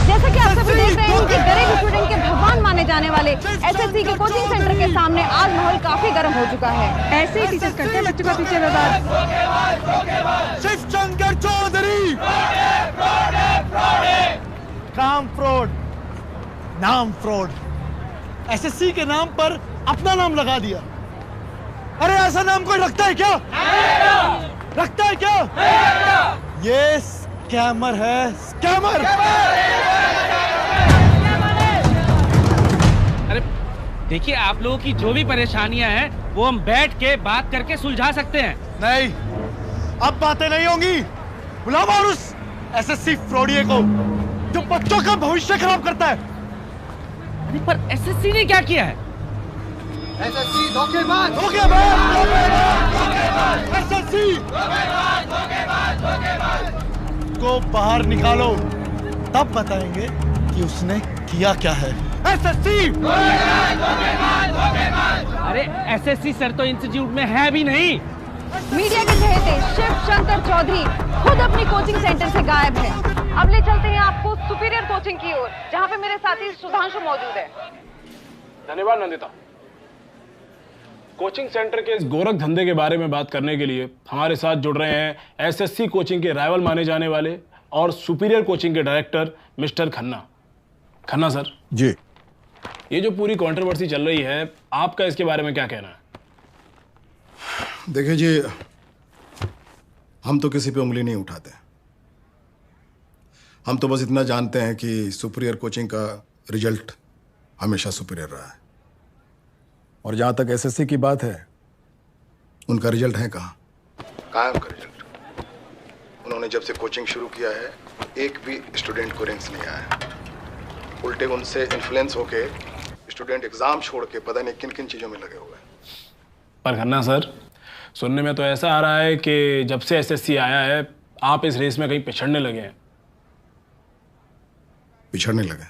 जैसा कि आप सभी देख रहे हैं कि गरीब स्टूडेंट के भगवान माने जाने वाले एसएससी के कोचिंग सेंटर के सामने आज माहौल काफी गर्म हो चुका है। ऐसे ही टीचर्स करते हैं बच्चों का पीछे बर्बाद। शिवशंकर चौधरी काम फ्रॉड, नाम फ्रॉड, एसएससी के नाम पर अपना नाम लगा दिया। अरे ऐसा नाम कोई रखता है क्या? रखता है क्या? ये स्कैमर है, स्कैमर। अरे देखिए, आप लोगों की जो भी परेशानियां हैं वो हम बैठ के बात करके सुलझा सकते हैं। नहीं, अब बातें नहीं होंगी। बुलाओ और उस एसएससी फ्रॉडिये को जो बच्चों का भविष्य खराब करता है। अरे पर एसएससी ने क्या किया है? एसएससी धोखेबाज, एसएससी को बाहर निकालो, तब बताएंगे कि उसने किया क्या है। एसएससी! अरे एसएससी सर तो इंस्टीट्यूट में है भी नहीं। मीडिया के चहेते शिवशंकर चौधरी खुद अपनी कोचिंग सेंटर से गायब है। अब ले चलते हैं आपको सुपीरियर कोचिंग की ओर, जहाँ पे मेरे साथी सुधांशु मौजूद है। धन्यवाद नंदिता। कोचिंग सेंटर के इस गोरख धंधे के बारे में बात करने के लिए हमारे साथ जुड़ रहे हैं एसएससी कोचिंग के राइवल माने जाने वाले और सुपीरियर कोचिंग के director mister Khanna. Khanna sir ji, ये जो पूरी कंट्रोवर्सी चल रही है, आपका इसके बारे में क्या कहना है? देखिए जी, हम तो किसी पे उंगली नहीं उठाते। हम तो बस इतना जानते हैं कि सुपीरियर कोचिंग का रिजल्ट हमेशा सुपीरियर रहा है। और जहाँ तक एसएससी की बात है, उनका रिजल्ट है कहाँ है उनका रिजल्ट? उन्होंने जब से कोचिंग शुरू किया है, एक भी स्टूडेंट को रैंक्स नहीं आया है। उल्टे उनसे इन्फ्लुएंस होके स्टूडेंट एग्जाम छोड़ के पता नहीं किन किन चीज़ों में लगे हुए हैं। पर खन्ना सर, सुनने में तो ऐसा आ रहा है कि जब से एसएससी आया है, आप इस रेस में कहीं पिछड़ने लगे हैं। पिछड़ने लगे?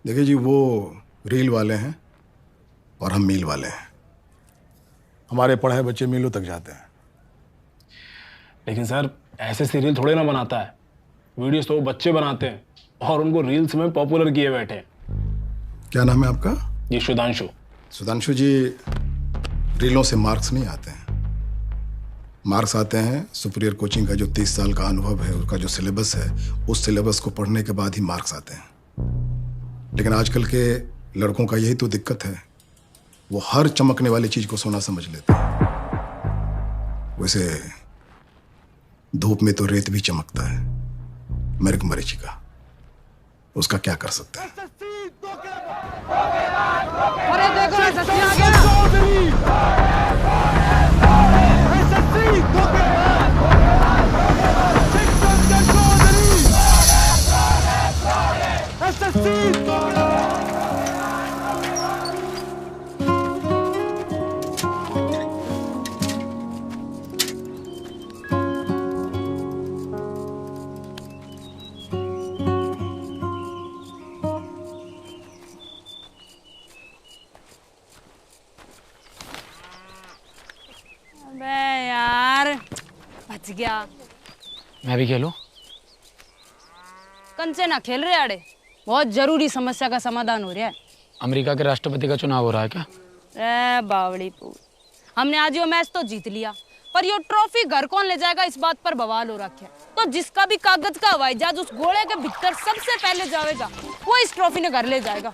देखिए जी, वो रील वाले हैं और हम मील वाले हैं। हमारे पढ़ाए बच्चे मीलों तक जाते हैं। लेकिन सर, एसएससी रील थोड़े ना बनाता है, वीडियोस तो वो बच्चे बनाते हैं और उनको रील्स में पॉपुलर किए बैठे हैं। क्या नाम है आपका? जी सुधांशु। सुधांशु जी, रीलों से मार्क्स नहीं आते हैं। मार्क्स आते हैं सुपीरियर कोचिंग का जो 30 साल का अनुभव है, उसका जो सिलेबस है, उस सिलेबस को पढ़ने के बाद ही मार्क्स आते हैं। लेकिन आजकल के लड़कों का यही तो दिक्कत है, वो हर चमकने वाली चीज को सोना समझ लेते हैं। वैसे धूप में तो रेत भी चमकता है, मृग मरीचिका, उसका क्या कर सकते हैं? अरे देखो एसएससी आ गया। बच गया। मैं भी खेलूं? कंचे ना खेल रहे आड़े, बहुत जरूरी समस्या का समाधान हो रहा है। अमेरिका के राष्ट्रपति का चुनाव हो रहा है क्या? ए बावड़ी पूर, हमने आज यो मैच तो जीत लिया, पर यो ट्रॉफी घर कौन ले जाएगा इस बात पर बवाल हो रखा है। तो जिसका भी कागज का हवाई जहाज उस घोड़े के भीतर सबसे पहले जाएगा, वो इस ट्रॉफी ने घर ले जाएगा।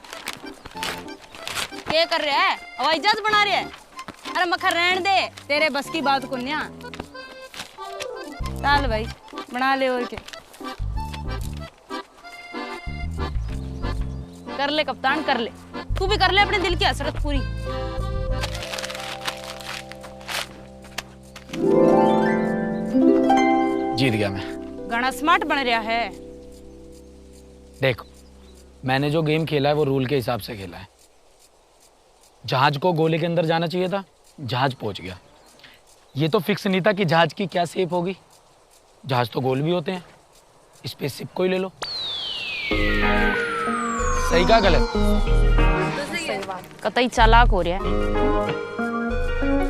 क्या कर रहा है? हवाई जहाज बना रहे है? अरे मखर रहने दे, तेरे बस की बात को न्या। चल भाई बना ले, और के कर ले कप्तान, कर ले, तू भी कर ले अपने दिल की हसरत पूरी। जीत गया मैं। घना स्मार्ट बन रहा है। देखो, मैंने जो गेम खेला है वो रूल के हिसाब से खेला है। जहाज को गोले के अंदर जाना चाहिए था, जहाज पहुंच गया। ये तो फिक्स नहीं था कि जहाज की क्या शेप होगी। जहाज तो गोल भी होते हैं, स्पेसशिप को ही ले लो। सही का गलत? कतई चालाक हो रहा है,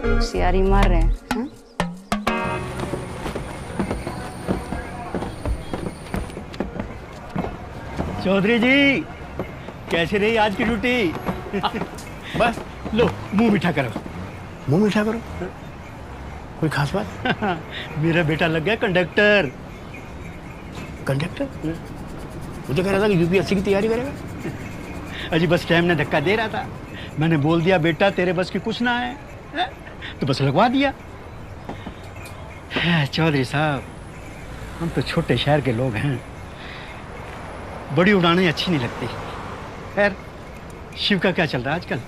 होशियारी मार रहे हैं। चौधरी जी कैसे रही आज की ड्यूटी? बस लो मुंह मीठा करो। मुंह मीठा करो? कोई खास बात? मेरा बेटा लग गया कंडक्टर। कंडक्टर? मुझे कह रहा था कि यूपीएससी की तैयारी करेगा। अजी बस टाइम ने धक्का दे रहा था, मैंने बोल दिया बेटा तेरे बस की कुछ ना है, तो बस लगवा दिया। चौधरी साहब हम तो छोटे शहर के लोग हैं, बड़ी उड़ानें अच्छी नहीं लगती। खैर शिव का क्या चल रहा है आजकल?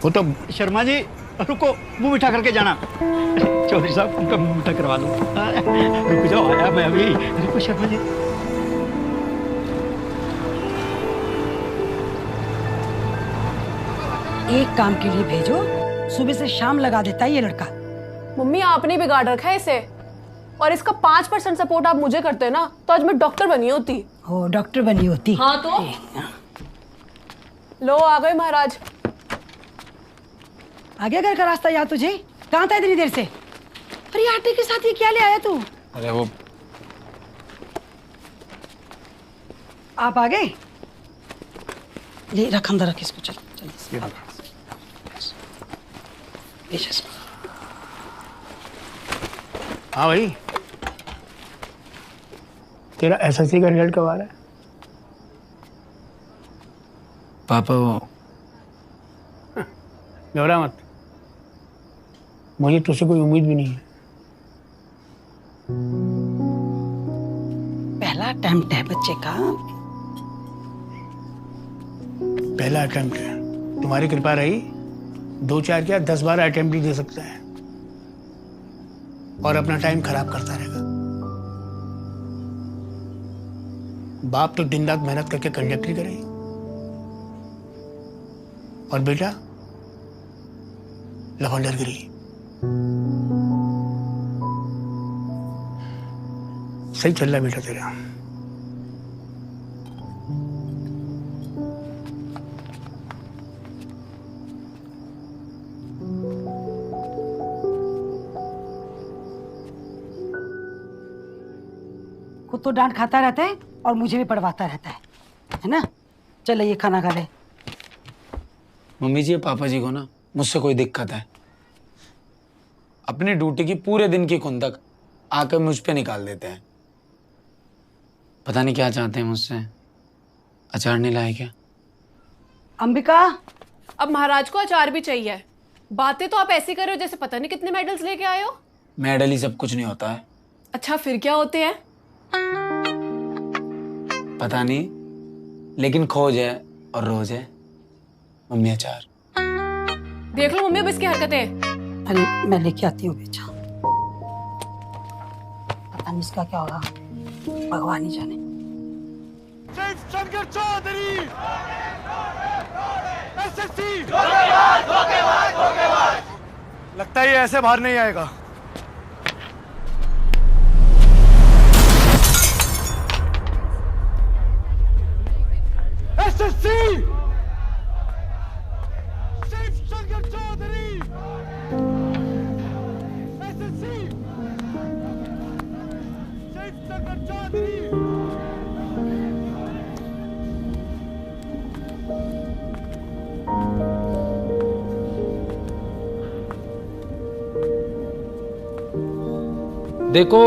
वो तो शर्मा जी रुको, मुंह मीठा करके जाना। चौधरी साहब उनका मुंह मीठा करवा लो। रुक जाओ, आया मैं अभी। रुको शर्मा जी। एक काम के लिए भेजो, सुबह से शाम लगा देता है ये लड़का। मम्मी आपने बिगाड़ रखा है इसे, और इसका 5% सपोर्ट आप मुझे करते ना तो आज मैं डॉक्टर बनी होती। हो डॉक्टर बनी होती। हाँ तो लो आ गए महाराज। आगे घर का रास्ता याद तुझे? कहाँ था इतनी देर से? अरे आटे के साथ ये क्या ले आया तू? अरे वो आप आ गए? ये रख अंदर रख इसको, चल चल। हाँ भाई, तेरा एसएससी का रिजल्ट कब आ रहा है? पापा वो घबरा मत, मुझे तुझसे कोई उम्मीद भी नहीं है। पहला अटेम्प्ट है बच्चे का। पहला अटेम्प्ट है, तुम्हारी कृपा रही 2-4 क्या 10-12 अटेम्प्ट ही दे सकता है और अपना टाइम खराब करता रहेगा। बाप तो दिन रात मेहनत करके कंडक्टरी करे और बेटा लवंडरगिरी। सही चल रहा बेटा तेरा। खुद तो डांट खाता रहता है और मुझे भी पढ़वाता रहता है ना? चल ये खाना खा ले। मम्मी जी पापा जी को ना मुझसे कोई दिक्कत है, अपनी ड्यूटी की पूरे दिन की खुंदक आकर मुझ पे निकाल देते हैं। पता नहीं क्या चाहते हैं मुझसे। अचार नहीं लाए क्या? अंबिका, अब महाराज को अचार भी चाहिए। बातें तो आप ऐसी कर रहे हो जैसे पता नहीं कितने मेडल्स लेके आए हो। मेडल ही सब कुछ नहीं होता है। अच्छा फिर क्या होते हैं? पता नहीं, लेकिन खोज है और रोज है। मम्मी अचार। देख लो मम्मी अब इसकी हरकतें। अरे मैं लेके आती हूँ बेचा। पता नहीं इसका क्या होगा, भगवान ही जाने। चीफ शंकर चौधरी एसएससी लगता है ये ऐसे बाहर नहीं आएगा। SSC chief Shankar Chaudhary SSC chief Shankar Chaudhary. देखो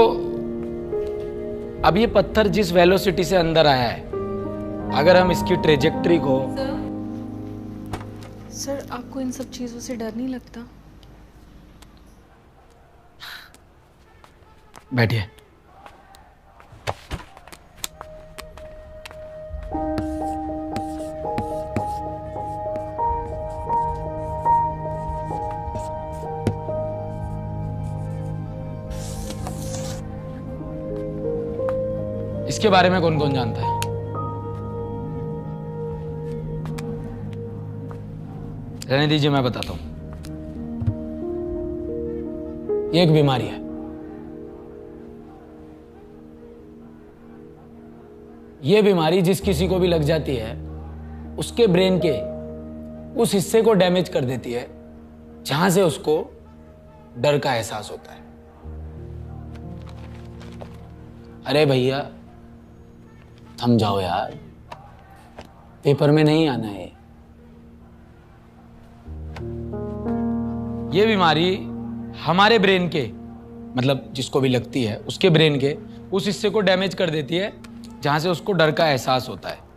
अब ये पत्थर जिस वेलोसिटी से अंदर आया है, अगर हम इसकी ट्रेजेक्ट्री को। सर आपको इन सब चीजों से डर नहीं लगता? बैठिए। इसके बारे में कौन कौन जानता है? रहने दीजिए, मैं बताता हूं। ये एक बीमारी है। ये बीमारी जिस किसी को भी लग जाती है, उसके ब्रेन के उस हिस्से को डैमेज कर देती है जहां से उसको डर का एहसास होता है। अरे भैया थम जाओ यार, पेपर में नहीं आना है। ये बीमारी हमारे ब्रेन के, मतलब जिसको भी लगती है उसके ब्रेन के उस हिस्से को डैमेज कर देती है जहां से उसको डर का एहसास होता है।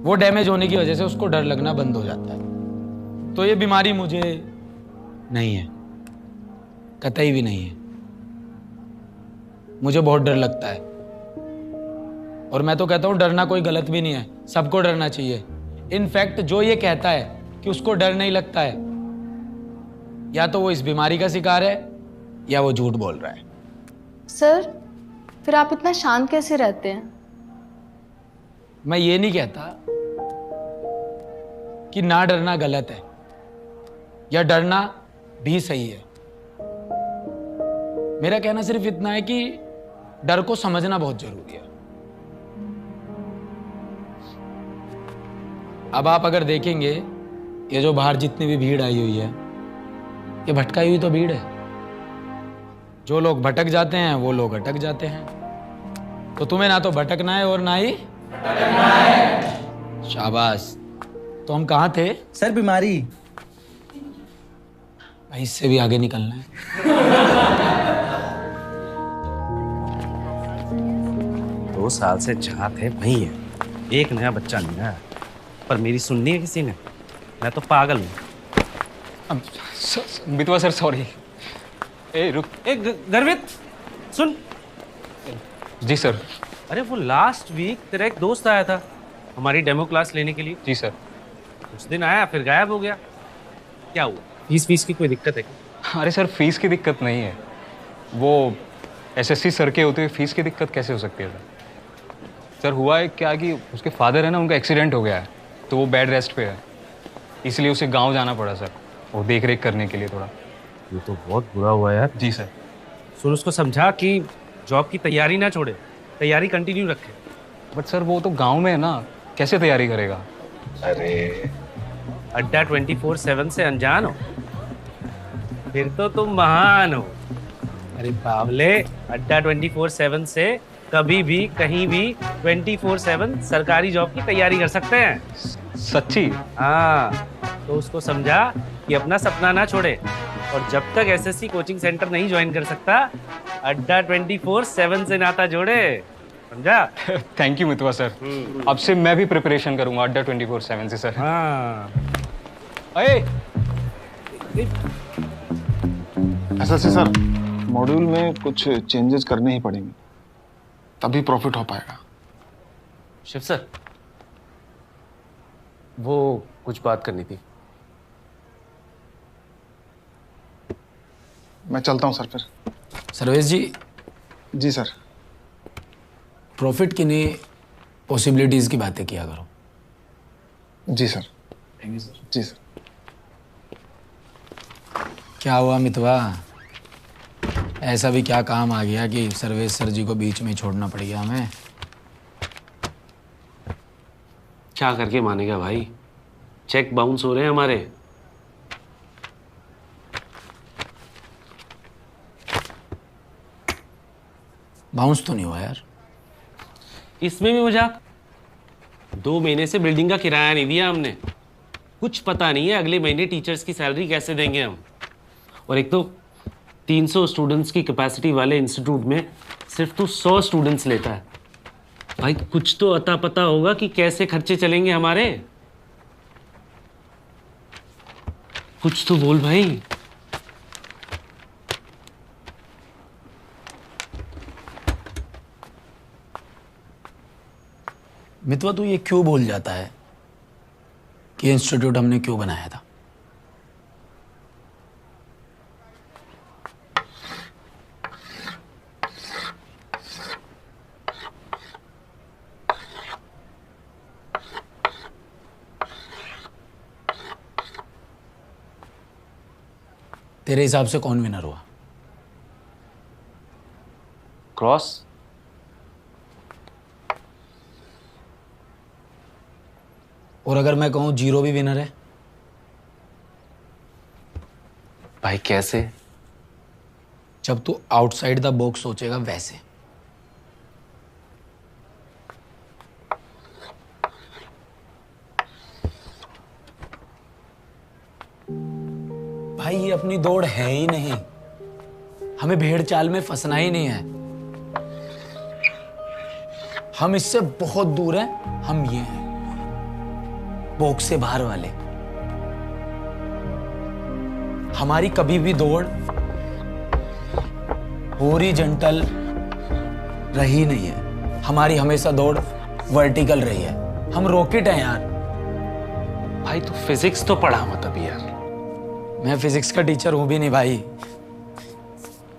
वो डैमेज होने की वजह से उसको डर लगना बंद हो जाता है। तो ये बीमारी मुझे नहीं है, कतई भी नहीं है। मुझे बहुत डर लगता है और मैं तो कहता हूं डरना कोई गलत भी नहीं है, सबको डरना चाहिए। इनफैक्ट जो ये कहता है कि उसको डर नहीं लगता है, या तो वो इस बीमारी का शिकार है या वो झूठ बोल रहा है। सर, फिर आप इतना शांत कैसे रहते हैं? मैं ये नहीं कहता कि ना डरना गलत है या डरना भी सही है। मेरा कहना सिर्फ इतना है कि डर को समझना बहुत जरूरी है। अब आप अगर देखेंगे, ये जो बाहर जितनी भी भीड़ आई हुई है, ये भटकाई हुई तो भीड़ है। जो लोग भटक जाते हैं वो लोग अटक जाते हैं। तो तुम्हें ना तो भटकना है और ना ही भटकना है। शाबाश। तो हम कहाँ थे? सर, बीमारी। भाई इससे भी आगे निकलना है। 2 साल से जहाँ थे वहीं है, एक नया बच्चा नहीं आया। पर मेरी सुननी है किसी ने? मैं तो पागल हूँ। मितवा सर, सॉरी। ए रुक। गर्वित सुन। जी सर। अरे वो लास्ट वीक तेरा एक दोस्त आया था हमारी डेमो क्लास लेने के लिए। जी सर। उस दिन आया फिर गायब हो गया। क्या हुआ? फीस की कोई दिक्कत है क्या? अरे सर, फीस की दिक्कत नहीं है। वो एसएससी सर के होते हुए फीस की दिक्कत कैसे हो सकती है सर? सर हुआ है क्या कि उसके फादर है ना, उनका एक्सीडेंट हो गया है, तो वो बेड रेस्ट पे है, इसलिए उसे गांव जाना पड़ा सर, वो देख रेख करने के लिए थोड़ा। ये तो बहुत बुरा हुआ यार। जी सर। सुन, उसको समझा कि जॉब की तैयारी ना छोड़े, तैयारी कंटिन्यू रखे। बट सर वो तो गांव में है ना, कैसे तैयारी करेगा? अरे अड्डा 24/7 से अनजान हो? फिर तो तुम महान हो। अरे बावले, अड्डा 24/7 से कभी भी कहीं भी 24/7 सरकारी जॉब की तैयारी कर सकते हैं। सच्ची? हाँ, तो उसको समझा कि अपना सपना ना छोड़े, और जब तक एसएससी कोचिंग सेंटर नहीं ज्वाइन कर सकता, अड्डा 24/7 से नाता जोड़े, समझा? Thank you Mitwa sir. अब से मैं भी प्रिपरेशन करूंगा अड्डा 24/7 से सर। हाँ। एसएससी सर, मॉड्यूल में कुछ चेंजेस करने ही पड़ेंगे, तभी प्रॉफिट हो पाएगा। शिव सर, वो कुछ बात करनी थी। मैं चलता हूं सर फिर। सर्वेश जी। जी सर। प्रॉफिट की नहीं, पॉसिबिलिटीज की बातें किया करो। जी सर। Thank you sir. जी सर। क्या हुआ मितवा? ऐसा भी क्या काम आ गया कि सर्वेश सर जी को बीच में छोड़ना पड़ गया हमें? क्या करके मानेगा भाई, चेक बाउंस हो रहे हैं हमारे। बाउंस तो नहीं हुआ यार। इसमें भी मजाक। 2 महीने से बिल्डिंग का किराया नहीं दिया हमने। कुछ पता नहीं है अगले महीने टीचर्स की सैलरी कैसे देंगे हम। और एक तो 300 स्टूडेंट्स की कैपेसिटी वाले इंस्टीट्यूट में सिर्फ तो 100 स्टूडेंट्स लेता है। भाई कुछ तो अता पता होगा कि कैसे खर्चे चलेंगे हमारे। कुछ तो बोल भाई। मितवा, तू ये क्यों भूल जाता है कि इंस्टीट्यूट हमने क्यों बनाया था? तेरे हिसाब से कौन विनर हुआ? क्रॉस। और अगर मैं कहूं 0 भी विनर है? भाई कैसे? जब तू आउटसाइड द बॉक्स सोचेगा वैसे। भाई ये अपनी दौड़ है ही नहीं, हमें भेड़ चाल में फंसना ही नहीं है। हम इससे बहुत दूर हैं, हम ये हैं बॉक्स से बाहर वाले। हमारी कभी भी दौड़ हॉरिजॉन्टल रही नहीं है, हमारी हमेशा दौड़ वर्टिकल रही है। हम रॉकेट हैं यार। भाई तू फिजिक्स तो पढ़ा मत अभी यार। मैं फिजिक्स का टीचर हूं भी नहीं भाई,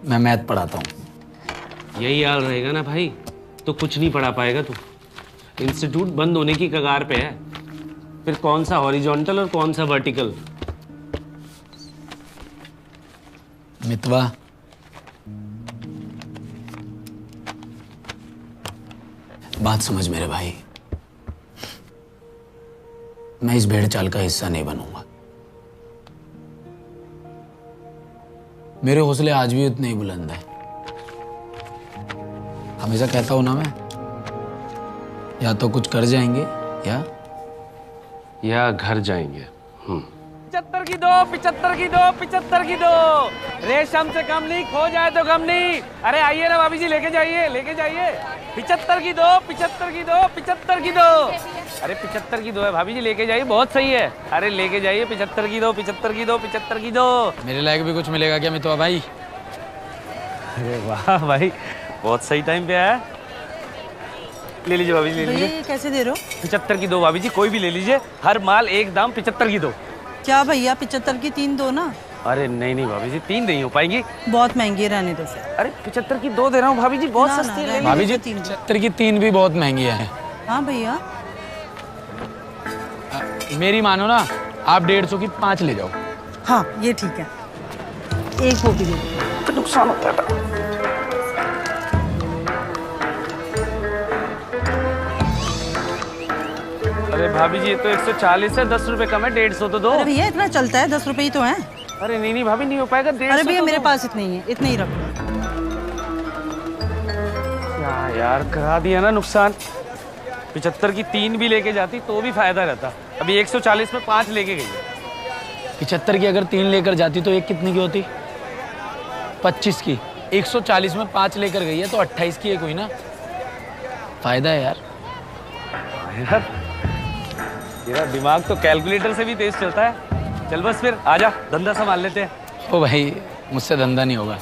मैं मैथ पढ़ाता हूं। यही हाल रहेगा ना भाई तो कुछ नहीं पढ़ा पाएगा तू। इंस्टीट्यूट बंद होने की कगार पे है, फिर कौन सा हॉरिजॉन्टल और कौन सा वर्टिकल। मितवा, बात समझ मेरे भाई, मैं इस भेड़ चाल का हिस्सा नहीं बनूंगा। मेरे हौसले आज भी उतने ही बुलंद हैं। हमेशा कहता हूं ना मैं, या तो कुछ कर जाएंगे या घर जाएंगे। 75 की दो, 75 की दो, 75 की दो। रेशम से कम नहीं, खो जाए तो कम नहीं। अरे आइए ना भाभी जी, लेके जाइए, लेके जाइए। 75 की दो, 75 की दो, 75 की दो। अरे 75 की दो है भाभी जी, लेके जाइए, बहुत सही है। अरे लेके जाइए, 75 की दो, 75 की दो, 75 की दो। मेरे लायक भी कुछ मिलेगा क्या मितवा भाई? अरे वाह भाई, बहुत सही टाइम पे आया। ले लीजिए भाभी जी, ले लीजिए। ये कैसे दे रहे हो? 75 की दो भाभी जी, कोई भी ले लीजिए, हर माल एक दाम। 75 की दो। क्या भैया, 75 की 3 दो ना। अरे नहीं नहीं भाभी जी, 3 नहीं हो पाएंगी, बहुत महंगी, रहने दो फिर। अरे 75 की 2 दे रहा हूँ भाभी जी, बहुत सस्ती है। भाभी जी 75 की 3 भी बहुत महंगी है। हाँ भैया, मेरी मानो ना, आप 150 की 5 ले जाओ। हाँ ये ठीक है, एक वो भी दे दो। तो नुकसान होता है। अरे भाभी जी, ये तो 140 है, 10 रुपए कम है, 150 तो दो। अरे भैया इतना चलता है, 10 रुपए ही तो हैं। अरे नहीं नहीं भाभी, नहीं हो पाएगा, 150। अरे भैया तो मेरे दो। पास इतने ही है, इतने ही रखो। क्या यार, करा दिया ना नुकसान। 75 की 3 भी लेके जाती तो भी फायदा रहता। अभी 140 में 5 लेके गई है। 75 की अगर 3 लेकर जाती तो एक कितने की होती? 25 की। 140 में 5 लेकर गई है तो 28 की एक हुई ना। फायदा है यार। तेरा दिमाग तो कैलकुलेटर से भी तेज चलता है। चल बस फिर आजा, धंधा संभाल लेते हैं। ओ भाई, मुझसे धंधा नहीं होगा।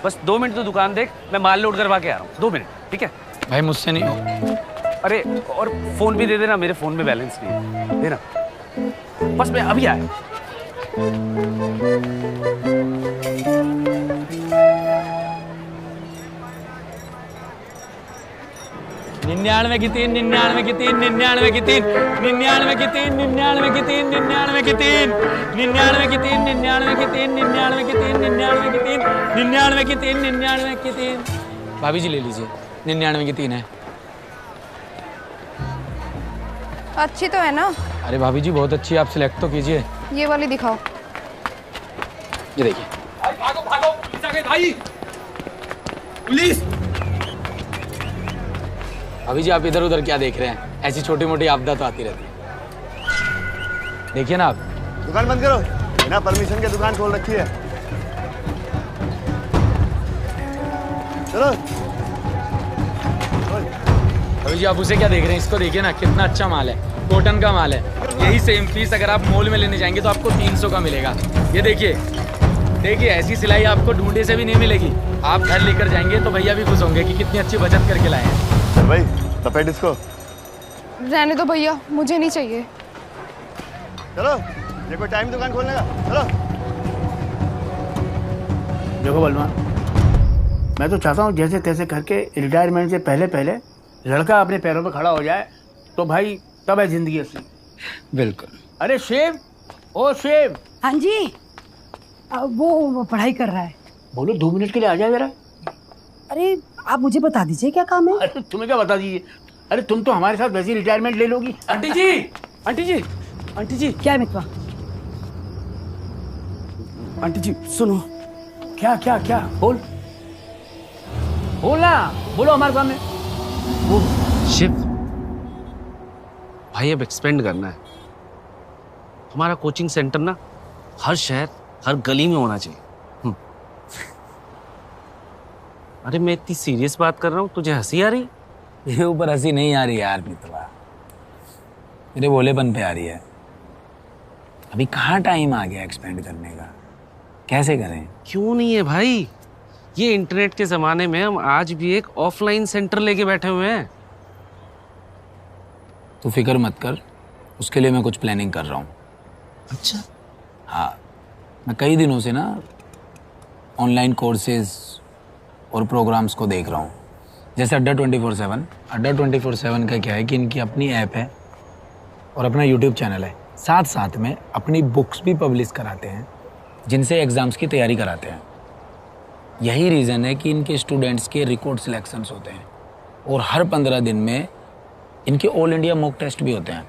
बस 2 मिनट तो दुकान देख, मैं माल लोड करवा के आ रहा हूँ। 2 मिनट, ठीक है? भाई मुझसे नहीं हो। अरे और फोन भी दे देना, मेरे फोन में बैलेंस नहीं है, देना। बस मैं अभी आया। 99 की 3, 99 की 3, 99 की 3, 99 की 3, 99 की 3, 99 की 3, 99 की 3, 99 की 3, 99 की 3, 99 की 3, 99 की 3, 99 की 3। भाभी जी ले लीजिए, 99 की 3 है। अच्छी तो है ना? अरे भाभी जी बहुत अच्छी है, आप सिलेक्ट तो कीजिए। ये वाली दिखाओ। ये देखिए। भागो भागो, पुलिस आ गई भाई, पुलिस। भाभी जी आप इधर उधर क्या देख रहे हैं? ऐसी छोटी मोटी आपदा तो आती रहती है। देखिए ना आप। दुकान बंद करो, बिना परमिशन के दुकान खोल रखी है। चलो। भाभी जी आप उसे क्या देख रहे हैं? इसको देखिए ना, कितना अच्छा माल है, कॉटन का माल है। यही सेम पीस अगर आप मॉल में लेने जाएंगे तो आपको 300 का मिलेगा। ये देखिए, देखिए ऐसी सिलाई आपको ढूंढे से भी नहीं मिलेगी। आप घर लेकर जाएंगे तो भैया भी खुश होंगे कि कितनी अच्छी बचत करके लाए हैं। भाई सफेद इसको। रहने दो भैया, मुझे नहीं चाहिए। चलो, ये कोई टाइम दुकान खोलने का। चलो। देखो बलवान, मैं तो चाहता हूँ जैसे तैसे करके रिटायरमेंट से पहले पहले लड़का अपने पैरों पे खड़ा हो जाए, तो भाई तब है जिंदगी असली। बिल्कुल। अरे शेव, ओ शेव। हाँ जी, वो पढ़ाई कर रहा है। बोलो 2 मिनट के लिए आ जाए जरा। अरे आप मुझे बता दीजिए क्या काम है। अरे तुम्हें क्या बता दीजिए, अरे तुम तो हमारे साथ वैसे ही रिटायरमेंट ले लोगी। आंटी जी, आंटी जी, आंटी जी। क्या मितवा? आंटी जी सुनो। क्या क्या क्या? बोल बोला, बोलो हमारे सामने। वो शिव भाई अब एक्सपेंड करना है। हमारा कोचिंग सेंटर ना हर शहर, हर गली में होना चाहिए। अरे मैं इतनी सीरियस बात कर रहा हूँ, तुझे हंसी आ रही? ये ऊपर हंसी नहीं आ रही यार मित्रवा, मेरे भोलेपन पे आ रही है। अभी कहाँ टाइम आ गया एक्सपेंड करने का, कैसे करें? क्यों नहीं है भाई, ये इंटरनेट के जमाने में हम आज भी एक ऑफलाइन सेंटर लेके बैठे हुए हैं। तू फिक्र मत कर, उसके लिए मैं कुछ प्लानिंग कर रहा हूँ। अच्छा? हाँ, मैं कई दिनों से ना ऑनलाइन कोर्सेज और प्रोग्राम्स को देख रहा हूँ। जैसे अड्डा 24/7। अड्डा 24/7 का क्या है कि इनकी अपनी ऐप है और अपना यूट्यूब चैनल है। साथ साथ में अपनी बुक्स भी पब्लिश कराते हैं जिनसे एग्ज़ाम्स की तैयारी कराते हैं। यही रीज़न है कि इनके स्टूडेंट्स के रिकॉर्ड सिलेक्शंस होते हैं और हर 15 दिन में इनके ऑल इंडिया मॉक टेस्ट भी होते हैं।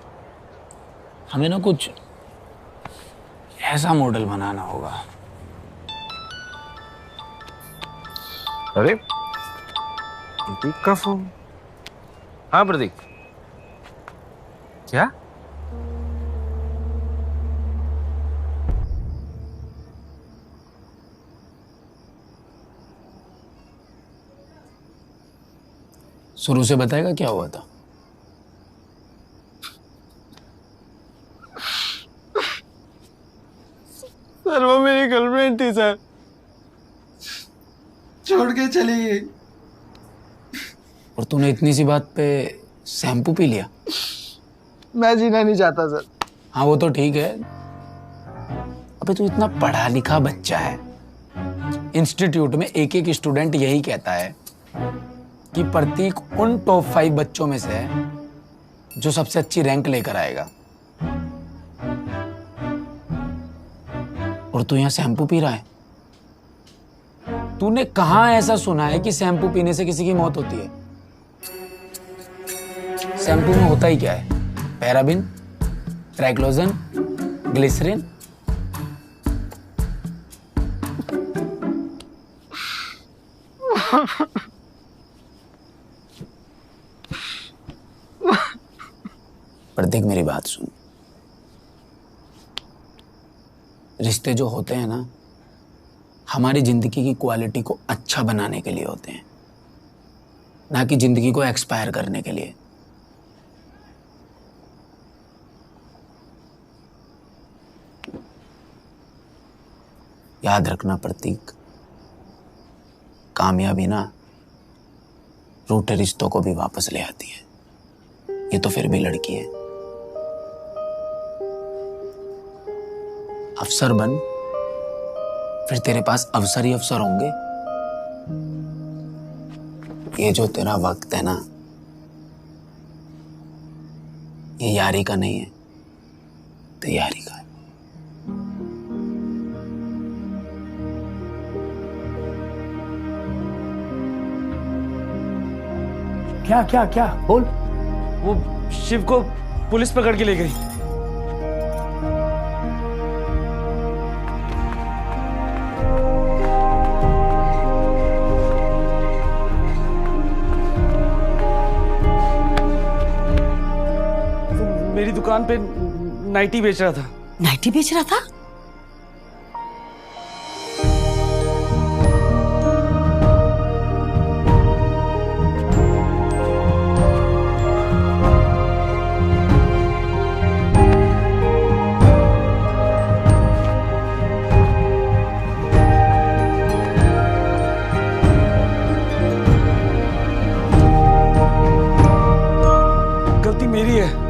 हमें ना कुछ ऐसा मॉडल बनाना होगा। अरे प्रतीक का फोन। हाँ प्रतीक, क्या? शुरू से बताएगा क्या हुआ था? सर वो मेरी गर्लफ्रेंड थी सर, छोड़ के चली गई। और तूने इतनी सी बात पे शैम्पू पी लिया? मैं जीना नहीं चाहता सर। हाँ वो तो ठीक है, अबे तू इतना पढ़ा लिखा बच्चा है। इंस्टीट्यूट में एक एक स्टूडेंट यही कहता है कि प्रतीक उन टॉप 5 बच्चों में से है जो सबसे अच्छी रैंक लेकर आएगा, और तू यहाँ शैम्पू पी रहा है। तूने कहाँ ऐसा सुना है कि शैम्पू पीने से किसी की मौत होती है? शैम्पू में होता ही क्या है? Paraben, triclosan, glycerine. प्रतीक मेरी बात सुन, रिश्ते जो होते हैं ना हमारी जिंदगी की क्वालिटी को अच्छा बनाने के लिए होते हैं, ना कि जिंदगी को एक्सपायर करने के लिए। याद रखना प्रतीक, कामयाबी ना रूठे रिश्तों को भी वापस ले आती है। ये तो फिर भी लड़की है। अफसर बन, फिर तेरे पास अवसर ही अवसर होंगे। ये जो तेरा वक्त है ना, ये यारी का नहीं है, तैयारी का है। क्या क्या क्या बोल? वो शिव को पुलिस पकड़ के ले गई। मेरी दुकान पे नाइटी बेच रहा था। नाइटी बेच रहा था? गलती मेरी है।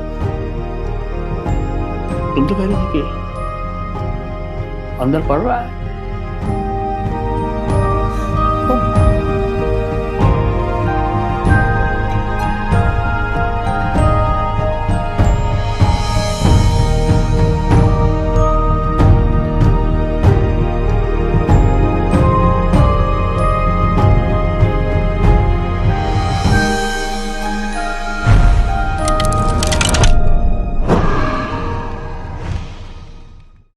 तुम तो पहले कि अंदर पड़ रहा है।